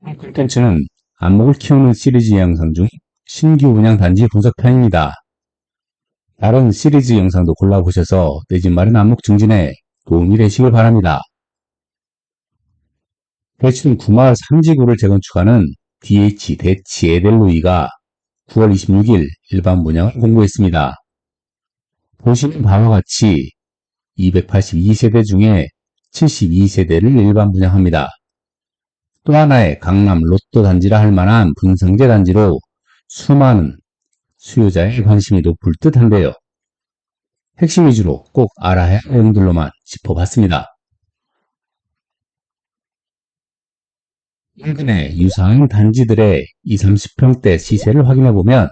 이 콘텐츠는 안목을 키우는 시리즈 영상 중 신규 분양 단지 분석편입니다. 다른 시리즈 영상도 골라보셔서 내 집 마련 안목 증진에 도움이 되시길 바랍니다. 대치동 구마을 3지구를 재건축하는 DH 대치 에델로이가 9월 26일 일반 분양을 공고했습니다. 보시는 바와 같이 282세대 중에 72세대를 일반 분양합니다. 또 하나의 강남 로또 단지라 할 만한 분성제 단지로 수많은 수요자의 관심이 높을 듯한데요. 핵심 위주로 꼭 알아야 할 내용들로만 짚어봤습니다. 인근의 유사한 단지들의 20, 30평대 시세를 확인해보면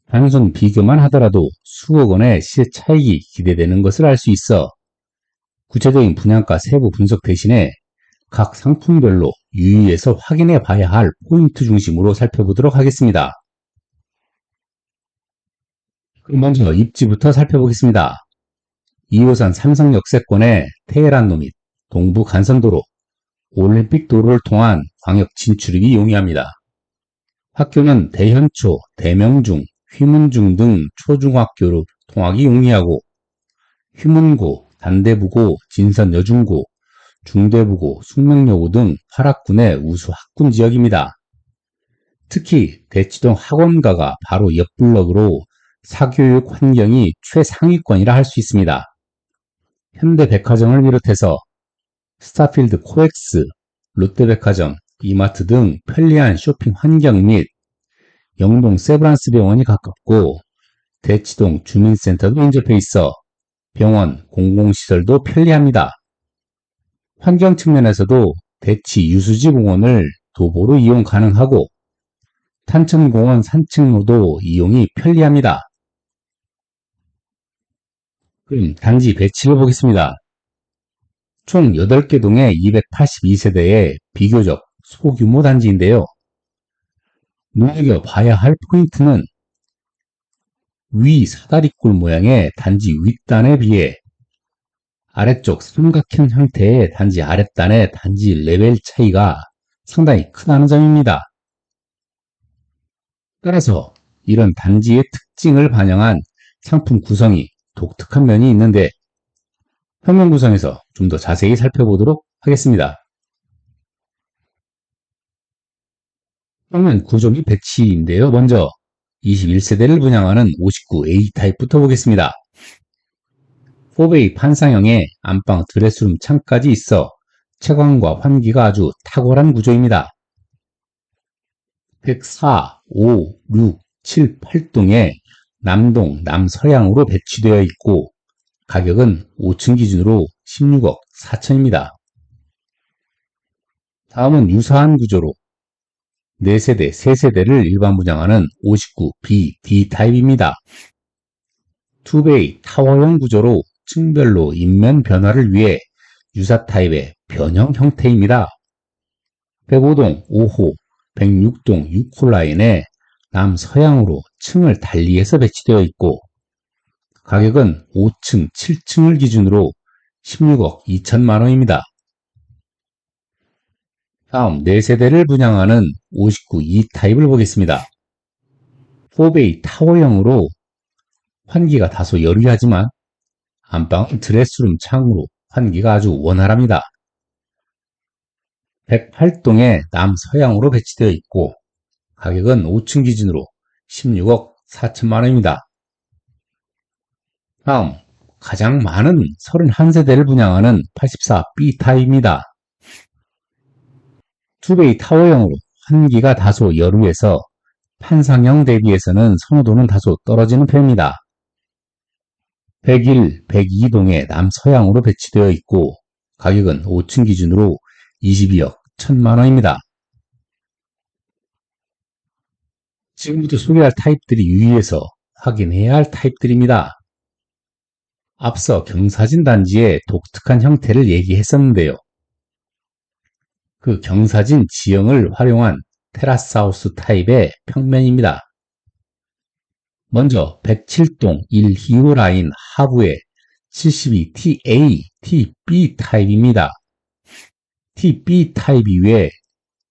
단순 비교만 하더라도 수억 원의 시세 차익이 기대되는 것을 알 수 있어 구체적인 분양가 세부 분석 대신에 각 상품별로 유의해서 확인해 봐야 할 포인트 중심으로 살펴보도록 하겠습니다. 그럼 먼저 입지부터 살펴보겠습니다. 2호선 삼성 역세권의 테헤란로 및 동부 간선도로, 올림픽 도로를 통한 광역 진출입이 용이합니다. 학교는 대현초, 대명중, 휘문중 등 초중학교로 통학이 용이하고 휘문고, 단대부고, 진선여중고, 중대부고, 숙명여고 등 활학군의 우수 학군 지역입니다. 특히 대치동 학원가가 바로 옆 블럭으로 사교육 환경이 최상위권이라 할 수 있습니다. 현대백화점을 비롯해서 스타필드 코엑스, 롯데백화점, 이마트 등 편리한 쇼핑 환경 및 영동 세브란스 병원이 가깝고 대치동 주민센터도 인접해 있어 병원, 공공시설도 편리합니다. 환경 측면에서도 대치 유수지 공원을 도보로 이용 가능하고 탄천공원 산책로도 이용이 편리합니다. 그럼 단지 배치를 보겠습니다. 총 8개 동의 282세대의 비교적 소규모 단지인데요. 눈여겨봐야 할 포인트는 위 사다리꼴 모양의 단지 윗단에 비해 아래쪽 삼각형 형태의 단지 아랫단의 단지 레벨 차이가 상당히 크다는 점입니다. 따라서 이런 단지의 특징을 반영한 상품 구성이 독특한 면이 있는데 평면 구성에서 좀 더 자세히 살펴보도록 하겠습니다. 평면 구조 및 배치인데요. 먼저 21세대를 분양하는 59A 타입부터 보겠습니다. 4베이 판상형의 안방 드레스룸 창까지 있어 채광과 환기가 아주 탁월한 구조입니다. 104, 5, 6, 7, 8동에 남동, 남서향으로 배치되어 있고 가격은 5층 기준으로 16억 4천입니다. 다음은 유사한 구조로 4세대, 3세대를 일반 분양하는 59B D타입입니다. 2베이 타워형 구조로 층별로 인면 변화를 위해 유사 타입의 변형 형태입니다. 105동 5호, 106동 6호 라인에 남서향으로 층을 달리해서 배치되어 있고 가격은 5층, 7층을 기준으로 16억 2천만 원입니다. 다음 4세대를 분양하는 59E 타입을 보겠습니다. 4베이 타워형으로 환기가 다소 여류하지만 안방은 드레스룸 창으로 환기가 아주 원활합니다. 108동에 남서향으로 배치되어 있고 가격은 5층 기준으로 16억 4천만 원입니다. 다음 가장 많은 31세대를 분양하는 84B 타입입니다. 2베이 타워형으로 환기가 다소 여루해서 판상형 대비해서는 선호도는 다소 떨어지는 편입니다. 101, 102동에 남서향으로 배치되어 있고 가격은 5층 기준으로 22억 1천만 원입니다. 지금부터 소개할 타입들이 유의해서 확인해야 할 타입들입니다. 앞서 경사진 단지의 독특한 형태를 얘기했었는데요. 그 경사진 지형을 활용한 테라스하우스 타입의 평면입니다. 먼저 107동 1, 2호 라인 하부의 72TA, TB 타입입니다. TB 타입 이외에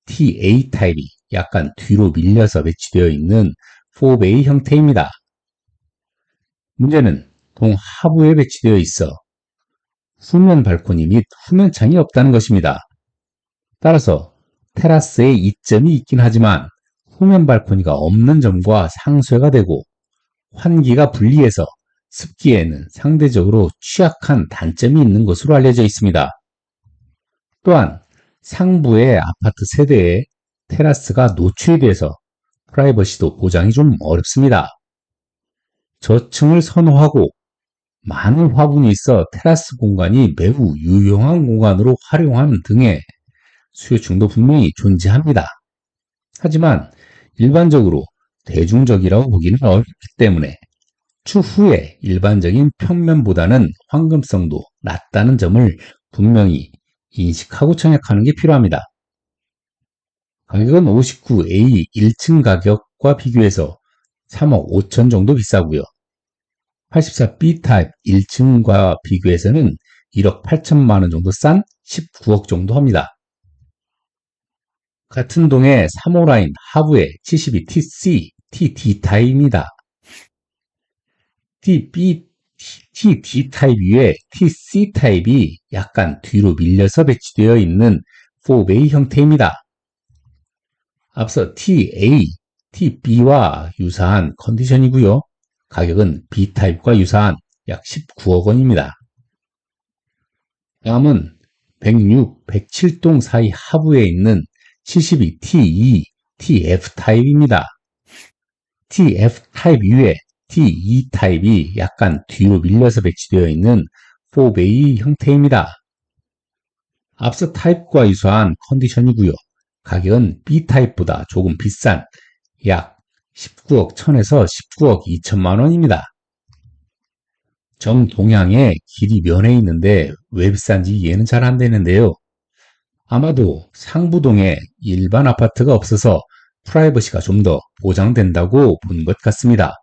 TA 타입이 약간 뒤로 밀려서 배치되어 있는 4베이 형태입니다. 문제는 동 하부에 배치되어 있어 후면 발코니 및 후면 창이 없다는 것입니다. 따라서 테라스에 이점이 있긴 하지만 후면 발코니가 없는 점과 상쇄가 되고 환기가 분리해서 습기에는 상대적으로 취약한 단점이 있는 것으로 알려져 있습니다. 또한 상부의 아파트 세대에 테라스가 노출이 돼서 프라이버시도 보장이 좀 어렵습니다. 저층을 선호하고 많은 화분이 있어 테라스 공간이 매우 유용한 공간으로 활용하는 등의 수요층도 분명히 존재합니다. 하지만 일반적으로 대중적이라고 보기는 어렵기 때문에 추후에 일반적인 평면보다는 황금성도 낮다는 점을 분명히 인식하고 청약하는 게 필요합니다. 가격은 59A 1층 가격과 비교해서 3억 5천 정도 비싸고요. 84B 타입 1층과 비교해서는 1억 8천만 원 정도 싼 19억 정도 합니다. 같은 동의 3호 라인 하부에 72TC, TD 타입입니다. TD 타입 위에 TC 타입이 약간 뒤로 밀려서 배치되어 있는 4베이 형태입니다. 앞서 TA, TB와 유사한 컨디션이고요. 가격은 B타입과 유사한 약 19억 원입니다. 다음은 106, 107동 사이 하부에 있는 72T2, TF 타입입니다. TF 타입 위에 T2 타입이 약간 뒤로 밀려서 배치되어 있는 4베이 형태입니다. 앞서 타입과 유사한 컨디션이고요. 가격은 B타입보다 조금 비싼 약 19억 1000에서 19억 2천만 원입니다. 정동향에 길이 면해 있는데 왜 비싼지 이해는 잘 안 되는데요. 아마도 상부동에 일반 아파트가 없어서 프라이버시가 좀 더 보장된다고 본 것 같습니다.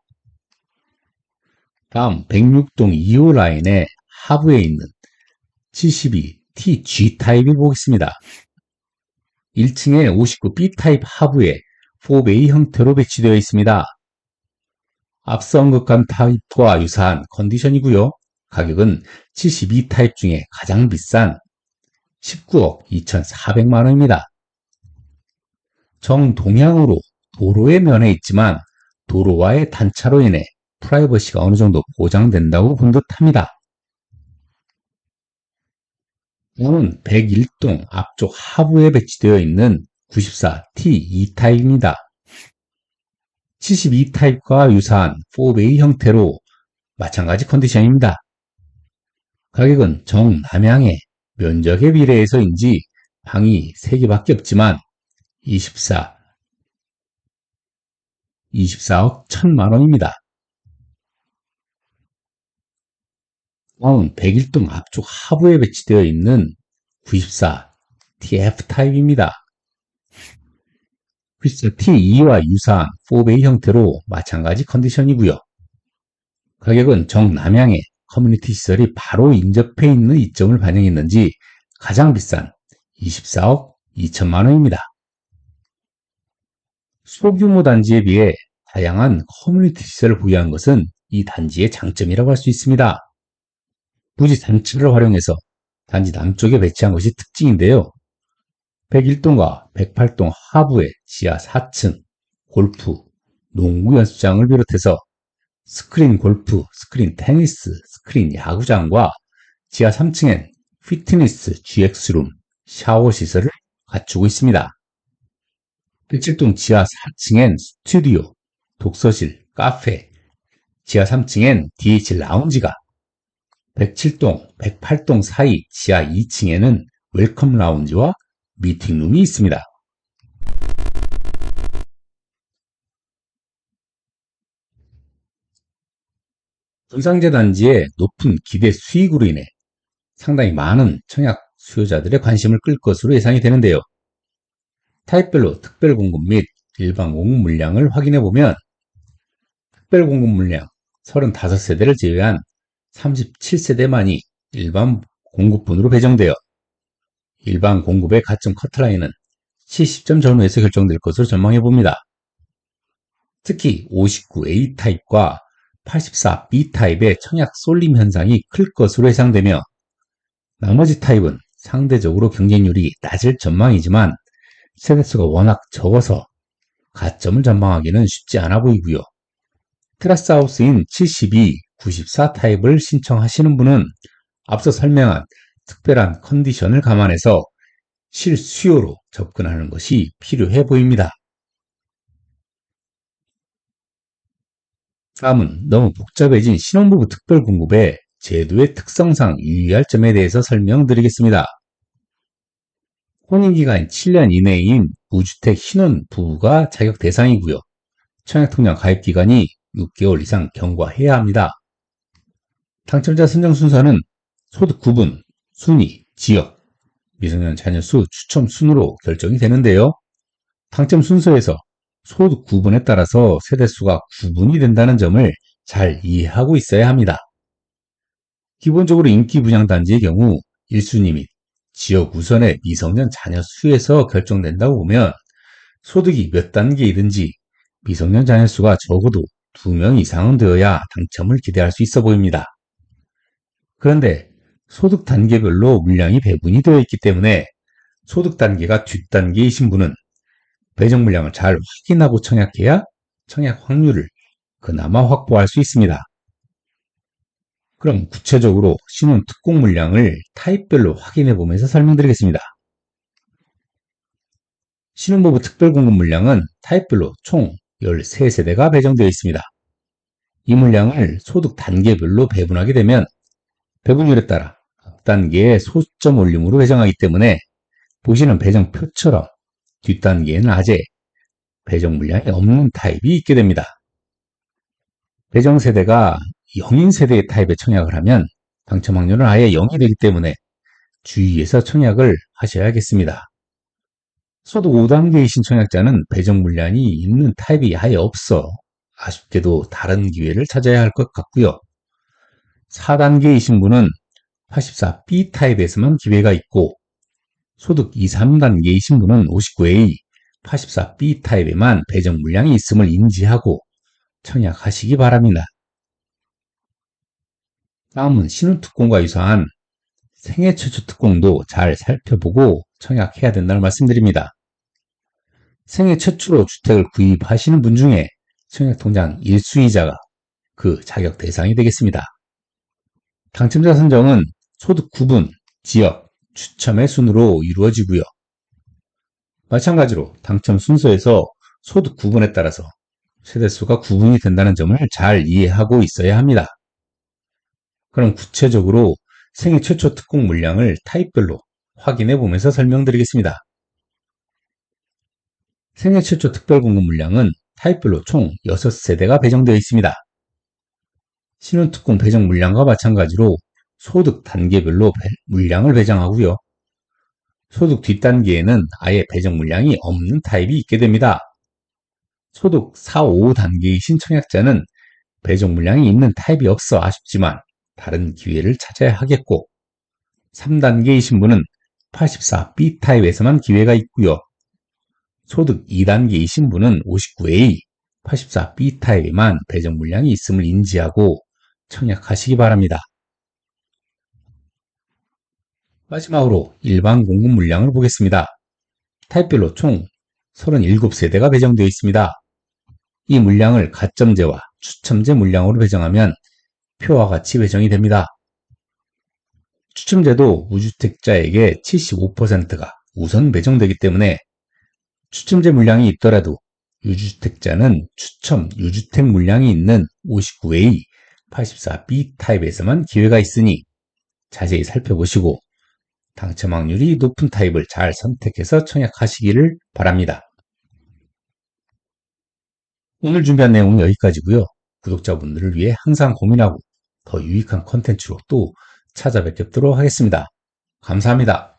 다음 106동 2호 라인의 하부에 있는 72TG 타입을 보겠습니다. 1층에 59B 타입 하부에 4베이 형태로 배치되어 있습니다. 앞서 언급한 타입과 유사한 컨디션이고요. 가격은 72 타입 중에 가장 비싼 19억 2,400만 원입니다. 정동향으로 도로에 면해 있지만 도로와의 단차로 인해 프라이버시가 어느 정도 보장된다고 본 듯합니다. 다음은 101동 앞쪽 하부에 배치되어 있는 94T2 타입입니다. 72 타입과 유사한 4베이 형태로 마찬가지 컨디션입니다. 가격은 정남향의 면적에 비례해서인지 방이 3개밖에 없지만 24억 1000만 원입니다. 다음은 101동 앞쪽 하부에 배치되어 있는 94 TF 타입입니다. 94 T2와 유사한 4베이 형태로 마찬가지 컨디션이고요. 가격은 정남향의 커뮤니티 시설이 바로 인접해 있는 이점을 반영했는지 가장 비싼 24억 2천만 원입니다. 소규모 단지에 비해 다양한 커뮤니티 시설을 보유한 것은 이 단지의 장점이라고 할 수 있습니다. 부지 단지를 활용해서 단지 남쪽에 배치한 것이 특징인데요. 101동과 108동 하부의 지하 4층, 골프, 농구 연습장을 비롯해서 스크린 골프, 스크린 테니스, 스크린 야구장과 지하 3층엔 피트니스, GX룸, 샤워 시설을 갖추고 있습니다. 107동 지하 4층엔 스튜디오, 독서실, 카페, 지하 3층엔 DH 라운지가, 107동, 108동 사이 지하 2층에는 웰컴 라운지와 미팅룸이 있습니다. 분상제 단지의 높은 기대 수익으로 인해 상당히 많은 청약 수요자들의 관심을 끌 것으로 예상이 되는데요. 타입별로 특별 공급 및 일반 공급 물량을 확인해 보면 특별 공급 물량 35세대를 제외한 37세대만이 일반 공급분으로 배정되어 일반 공급의 가점 커트라인은 70점 전후에서 결정될 것으로 전망해 봅니다. 특히 59A 타입과 84B 타입의 청약 쏠림 현상이 클 것으로 예상되며 나머지 타입은 상대적으로 경쟁률이 낮을 전망이지만 세대수가 워낙 적어서 가점을 전망하기는 쉽지 않아 보이고요. 테라스하우스인 72, 94 타입을 신청하시는 분은 앞서 설명한 특별한 컨디션을 감안해서 실수요로 접근하는 것이 필요해 보입니다. 다음은 너무 복잡해진 신혼부부 특별공급의 제도의 특성상 유의할 점에 대해서 설명드리겠습니다. 혼인기간이 7년 이내인 무주택 신혼부부가 자격 대상이고요. 청약통장 가입기간이 6개월 이상 경과해야 합니다. 당첨자 선정 순서는 소득 구분, 순위, 지역, 미성년 자녀 수, 추첨 순으로 결정이 되는데요. 당첨 순서에서 소득 구분에 따라서 세대수가 구분이 된다는 점을 잘 이해하고 있어야 합니다. 기본적으로 인기 분양 단지의 경우 1순위 및 지역 우선의 미성년 자녀 수에서 결정된다고 보면 소득이 몇 단계이든지 미성년 자녀 수가 적어도 2명 이상은 되어야 당첨을 기대할 수 있어 보입니다. 그런데 소득 단계별로 물량이 배분이 되어 있기 때문에 소득 단계가 뒷단계이신 분은 배정 물량을 잘 확인하고 청약해야 청약 확률을 그나마 확보할 수 있습니다. 그럼 구체적으로 신혼 특공 물량을 타입별로 확인해 보면서 설명드리겠습니다. 신혼부부 특별공급 물량은 타입별로 총 13세대가 배정되어 있습니다. 이 물량을 소득 단계별로 배분하게 되면 배분율에 따라 각 단계의 소점 올림으로 배정하기 때문에 보시는 배정표처럼 뒷단계에는 아재, 배정 물량이 없는 타입이 있게 됩니다. 배정 세대가 0인 세대의 타입에 청약을 하면 당첨 확률은 아예 0이 되기 때문에 주의해서 청약을 하셔야겠습니다. 소득 5단계의 신청약자는 배정 물량이 있는 타입이 아예 없어 아쉽게도 다른 기회를 찾아야 할 것 같고요. 4단계이신 분은 84B 타입에서만 기회가 있고 소득 2, 3단계이신 분은 59A, 84B 타입에만 배정 물량이 있음을 인지하고 청약하시기 바랍니다. 다음은 신혼특공과 유사한 생애 최초 특공도 잘 살펴보고 청약해야 된다는 말씀드립니다. 생애 최초로 주택을 구입하시는 분 중에 청약통장 1수의자가 그 자격 대상이 되겠습니다. 당첨자 선정은 소득 구분, 지역, 추첨의 순으로 이루어지고요. 마찬가지로 당첨 순서에서 소득 구분에 따라서 세대수가 구분이 된다는 점을 잘 이해하고 있어야 합니다. 그럼 구체적으로 생애 최초 특공 물량을 타입별로 확인해 보면서 설명드리겠습니다. 생애 최초 특별공급 물량은 타입별로 총 6세대가 배정되어 있습니다. 신혼특공 배정 물량과 마찬가지로 소득 단계별로 물량을 배정하고요. 소득 뒷단계에는 아예 배정 물량이 없는 타입이 있게 됩니다. 소득 4, 5단계의 신청약자는 배정 물량이 있는 타입이 없어 아쉽지만 다른 기회를 찾아야 하겠고 3단계이신 분은 84B 타입에서만 기회가 있고요. 소득 2단계이신 분은 59A, 84B 타입에만 배정 물량이 있음을 인지하고 청약하시기 바랍니다. 마지막으로 일반 공급 물량을 보겠습니다. 타입별로 총 37세대가 배정되어 있습니다. 이 물량을 가점제와 추첨제 물량으로 배정하면 표와 같이 배정이 됩니다. 추첨제도 무주택자에게 75%가 우선 배정되기 때문에 추첨제 물량이 있더라도 유주택자는 추첨 유주택 물량이 있는 59A, 84B 타입에서만 기회가 있으니 자세히 살펴보시고 당첨 확률이 높은 타입을 잘 선택해서 청약하시기를 바랍니다. 오늘 준비한 내용은 여기까지고요. 구독자분들을 위해 항상 고민하고 더 유익한 컨텐츠로 또 찾아뵙도록 하겠습니다. 감사합니다.